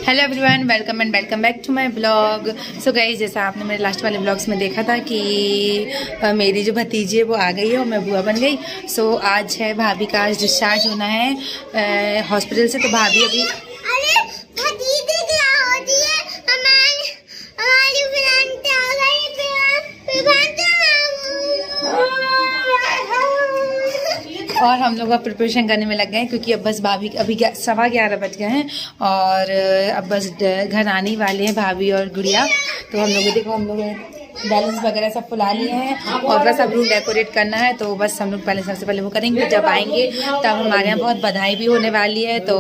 Hello everyone, welcome and welcome back to my blog. So guys, जैसा आपने मेरे last वाले ब्लॉग्स में देखा था कि मेरी जो भतीजी है वो आ गई है और मैं बुआ बन गई। सो आज है भाभी का डिस्चार्ज होना है हॉस्पिटल से। तो भाभी अभी और हम लोग अब प्रिपरेशन करने में लग गए हैं क्योंकि अब बस भाभी अभी 11:15 बज गए हैं और अब बस घर आने वाले हैं भाभी और गुड़िया। तो हम लोग देखो, हम लोग बैलून्स वगैरह सब फुला लिए हैं और बस अब रूम डेकोरेट करना है। तो बस हम लोग पहले सबसे पहले वो करेंगे। जब आएंगे तब हमारे यहाँ बहुत बधाई भी होने वाली है, तो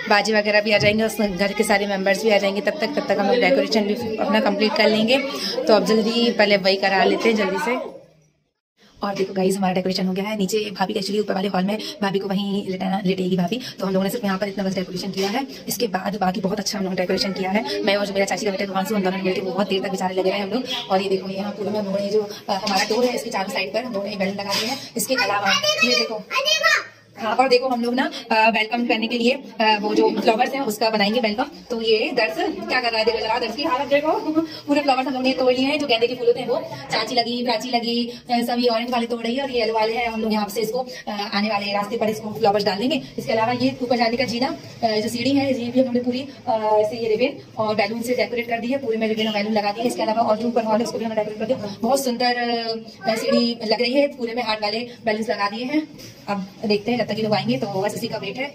बाजी वगैरह भी आ जाएंगे, उस घर के सारे मेंबर्स भी आ जाएंगे। तब तक हम लोग डेकोरेशन भी अपना कंप्लीट कर लेंगे। तो अब जल्दी पहले वही करा लेते हैं जल्दी से। और देखो गाइस, हमारा डेकोरेशन हो गया है। नीचे भाभी का एक्चुअली ऊपर वाले हॉल में भाभी को वहीं लेटेगी भाभी। तो हम लोगों ने सिर्फ यहाँ पर इतना बस डेकोरेशन किया है। इसके बाद बाकी बहुत अच्छा हम लोग डेकोरेशन किया है। मैं और जो मेरा चाची का बेटा हम दोनों मिलकर बहुत देर तक बेचारे लगे रहे हम लोग। और ये देखो, यहाँ पूरे में हम लोगों ने जो हमारा डोर है इसके चारों साइड पर हम लोगों ने बैलून लगा दिए हैं। इसके अलावा ये देखो, हाँ, और देखो हम लोग ना वेलकम करने के लिए वो जो फ्लावर्स हैं उसका बनाएंगे वेलकम। तो ये दर्श क्या कर रहा है, देखो जरा दर्श की हालत देखो। पूरे फ्लावर्स हम लोग ने तोड़ लिए हैं, जो गेंदे के फूल होते हैं वो। चाची लगी, प्राची लगी, सब ये ऑरेंज वाले तोड़ रही है और ये येलो वाले हैं। हम लोग यहाँ से इसको आने वाले रास्ते पर इसको फ्लावर्स डाल देंगे। इसके अलावा ये ऊपर जाने का जीना जो सीढ़ी है, ये भी हमने पूरी ऐसे ये रिबन और बैलून से डेकोरेट कर दी है। पूरे में रिबन और बैलून लगा दिए। इसके अलावा और जो ऊपर हॉल है उसको भी हमने डेकोरेट कर दिया। बहुत सुंदर सीढ़ी लग रही है, पूरे में हार्ट वाले बैलून लगा दिए हैं। अब देखते हैं जब तक ये लोग आएंगे, तो बस इसी का वेट है।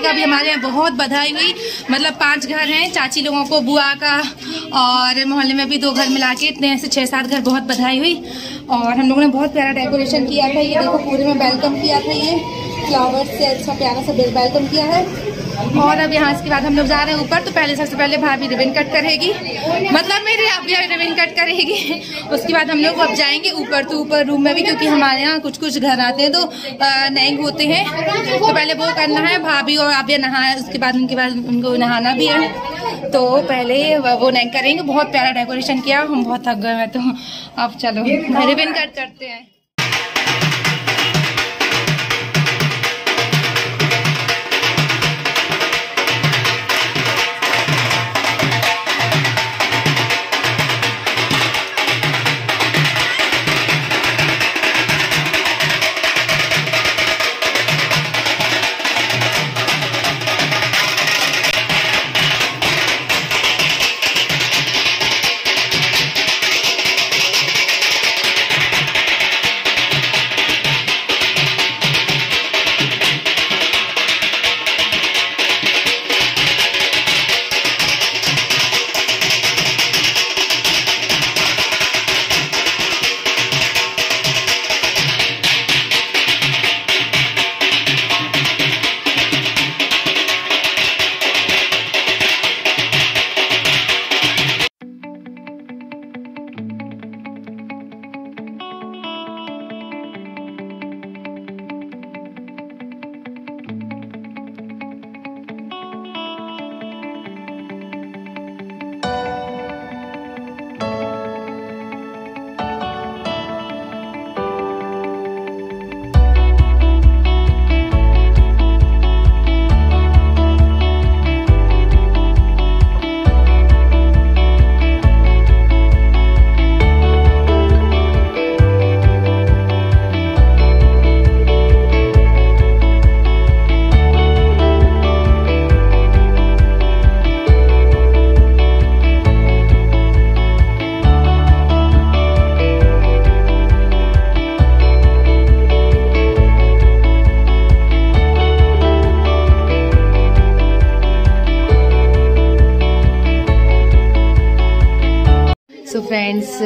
का भी हमारे यहाँ बहुत बधाई हुई। मतलब 5 घर हैं चाची लोगों को, बुआ का, और मोहल्ले में भी 2 घर मिला के इतने ऐसे 6-7 घर बहुत बधाई हुई। और हम लोगों ने बहुत प्यारा डेकोरेशन किया था। ये देखो पूरे में वेलकम किया था, ये फ्लावर्स से अच्छा प्यारा सा वेलकम किया है। और अब यहाँ इसके बाद हम लोग जा रहे हैं ऊपर। तो पहले सबसे पहले भाभी रिबन कट करेगी, मतलब मेरे आप भी रिबन कट करेगी। उसके बाद हम लोग अब जाएंगे ऊपर। तो ऊपर रूम में भी, क्योंकि हमारे यहाँ कुछ घर आते हैं तो नैंग होते हैं, तो पहले वो करना है। भाभी और आप नहाए, उसके बाद उनको नहाना भी है, तो पहले वो नैंग करेंगे। बहुत प्यारा डेकोरेशन किया, हम बहुत थक गए हैं। तो अब चलो रिबन कट करते हैं। सो फ्रेंड्स,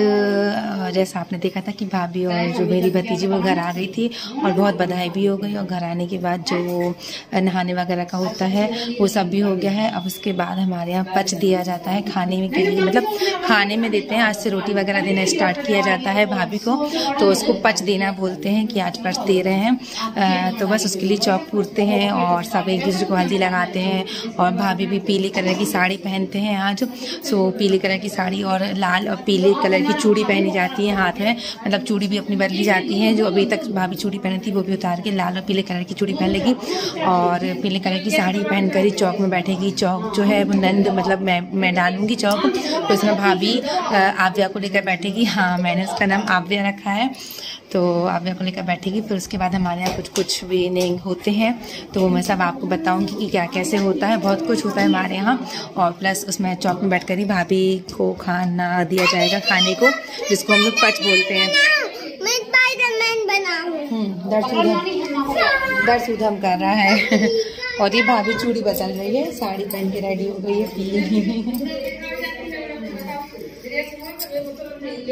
जैसा आपने देखा था कि भाभी और जो मेरी भतीजी वो घर आ गई थी और बहुत बधाई भी हो गई। और घर आने के बाद जो नहाने वगैरह का होता है वो सब भी हो गया है। अब उसके बाद हमारे यहाँ पच दिया जाता है खाने में के लिए, मतलब खाने में देते हैं। आज से रोटी वगैरह देना स्टार्ट किया जाता है भाभी को, तो उसको पच देना बोलते हैं कि आज पच दे रहे हैं। तो बस उसके लिए चौक पूरते हैं और सब एक दूसरे को हल्दी लगाते हैं। और भाभी भी पीले कलर की साड़ी पहनते हैं आज। सो पीले कलर की साड़ी और लाल और पीले कलर की चूड़ी पहनी जाती है हाथ में, मतलब चूड़ी भी अपनी बदली जाती है। जो अभी तक भाभी चूड़ी पहनी थी वो भी उतार के लाल और पीले कलर की चूड़ी पहन लेगी और पीले कलर की साड़ी पहनकर ही चौक में बैठेगी। चौक जो है वो नंद, मतलब मैं डालूंगी चौक, तो उसमें भाभी आव्या को लेकर बैठेगी। हाँ, मैंने उसका नाम आव्या रखा है, तो आव्या को लेकर बैठेगी। फिर उसके बाद हमारे यहाँ कुछ भी नेंग होते हैं, तो वो मैं सब आपको बताऊंगी कि क्या कैसे होता है। बहुत कुछ होता है हमारे यहाँ। और प्लस उसमें चौक में बैठकर ही भाभी को खाना दिया जाएगा, खाने को, जिसको हम लोग पच बोलते हैं। मैं स्पाइडरमैन बना हूं। दर्द उधम कर रहा है। और ये भाभी चूड़ी बदल रही है, साड़ी पहन के रेडी हो गई है पीली।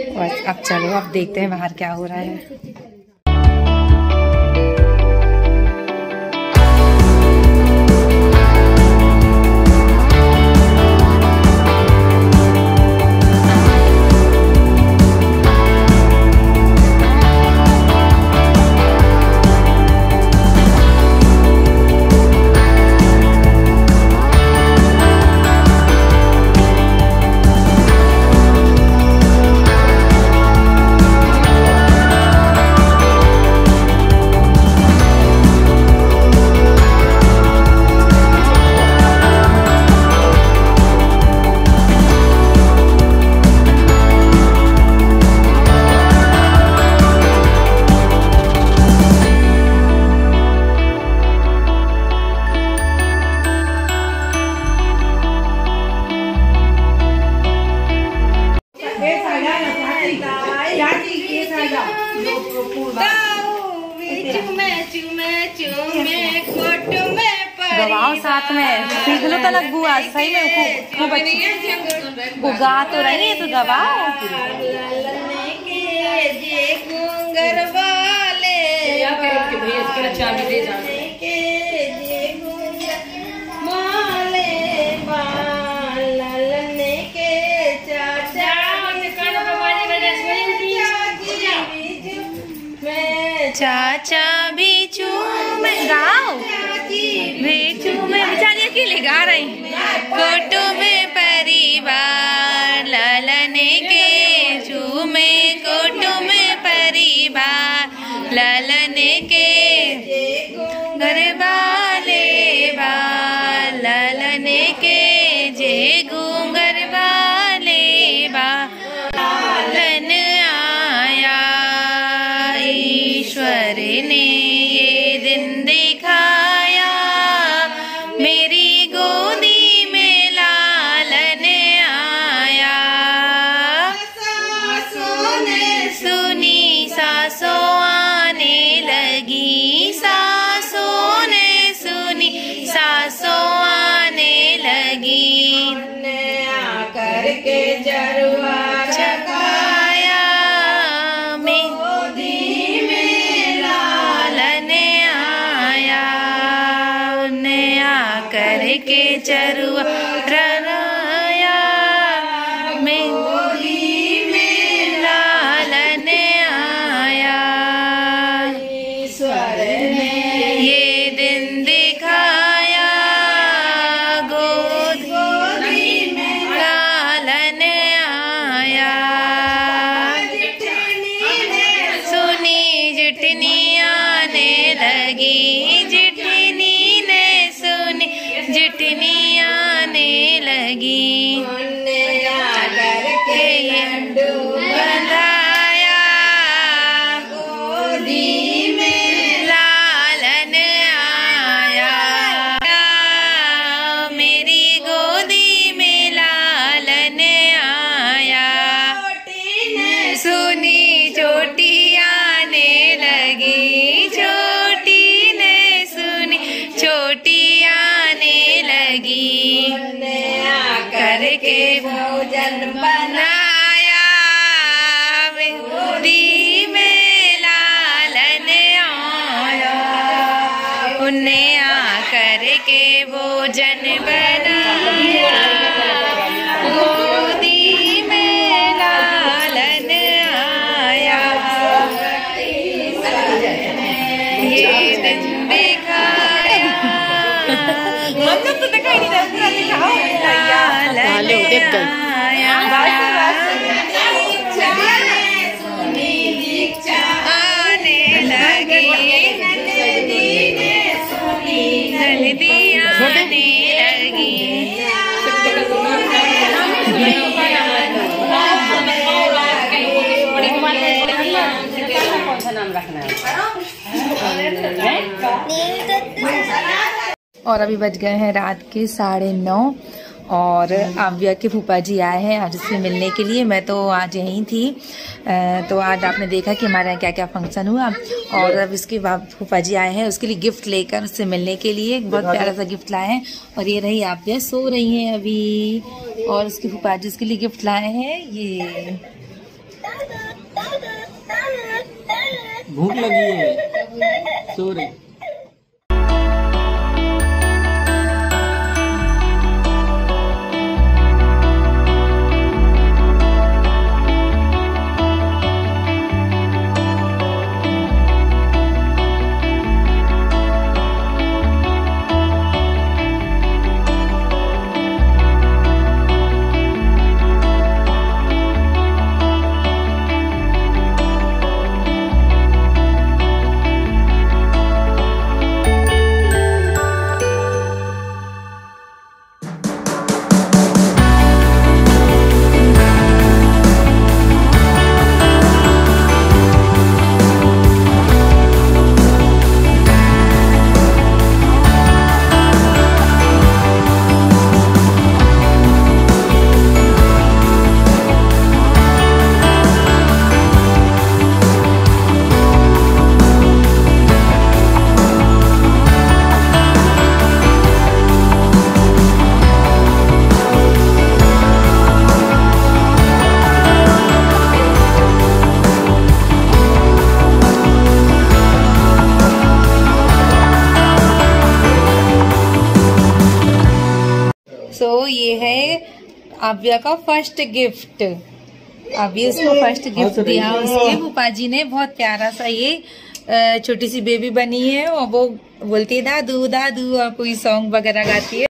बस अब चलो, अब देखते हैं बाहर क्या हो रहा है। साथ में सीख लो तनक बुआ सही में खूब अच्छी वो गा तो रही है तो गवाओ। चाचा बीचू में गाओ बीचू में बेचारी अकेले गा रही। कोटो में परिवार ललने के झूमे कोटो में परिवार ललने के घर वाले बाल ललने के जे घूंगर वाले बालन आया। ईश्वर ने ये दिन दिखाया मेरी गोदी में लालन आया। सासों ने सुनी सासों आने लगी सासों ने सुनी सासों आने लगी। आकर के जरुआ चकाया गोदी में लालन आया। उन्हें आकर के चरुआ रनाया मैं गोदी में लालन आया। ईश्वर ने ये दिन दिखाया गोदी में लालन आया। सुनी जिटनी आने लगी जिटनी ने सुनी जिटनी आने लगी। बंधाया गोदी में लालन आया मेरी गोदी में लालन आया। सुनी चोटी आने लगी छोटी ने सुनी छोटी आने लगी। करके भोजन बनाया गोदी में लालन आया। उन्हें आकर के भोजन बनाया गोदी में लालन आया। ये दिन दिखाया हम लोग तो दिखाई नहीं पूरा दिखाओ आने लगी नदी आने लगी। कौन सा नाम रखना है? और अभी बज गए हैं रात के 9:30 और आव्या के फूफा जी आए हैं आज उससे मिलने के लिए। मैं तो आज यहीं थी तो आज आपने देखा कि हमारे यहाँ क्या क्या फंक्शन हुआ और अब इसके बाद फूफा जी आए हैं उसके लिए गिफ्ट लेकर उससे मिलने के लिए। बहुत प्यारा सा गिफ्ट लाए हैं और ये रही आव्या सो रही हैं अभी और उसके फूफा जी उसके लिए गिफ्ट लाए हैं। ये भूख लगी है सो रही। आव्या का फर्स्ट गिफ्ट। अभी उसको फर्स्ट गिफ्ट दिया उसके फूफा जी ने। बहुत प्यारा सा ये छोटी सी बेबी बनी है और वो बोलती है दादू दादू और कोई सॉन्ग वगैरह गाती है।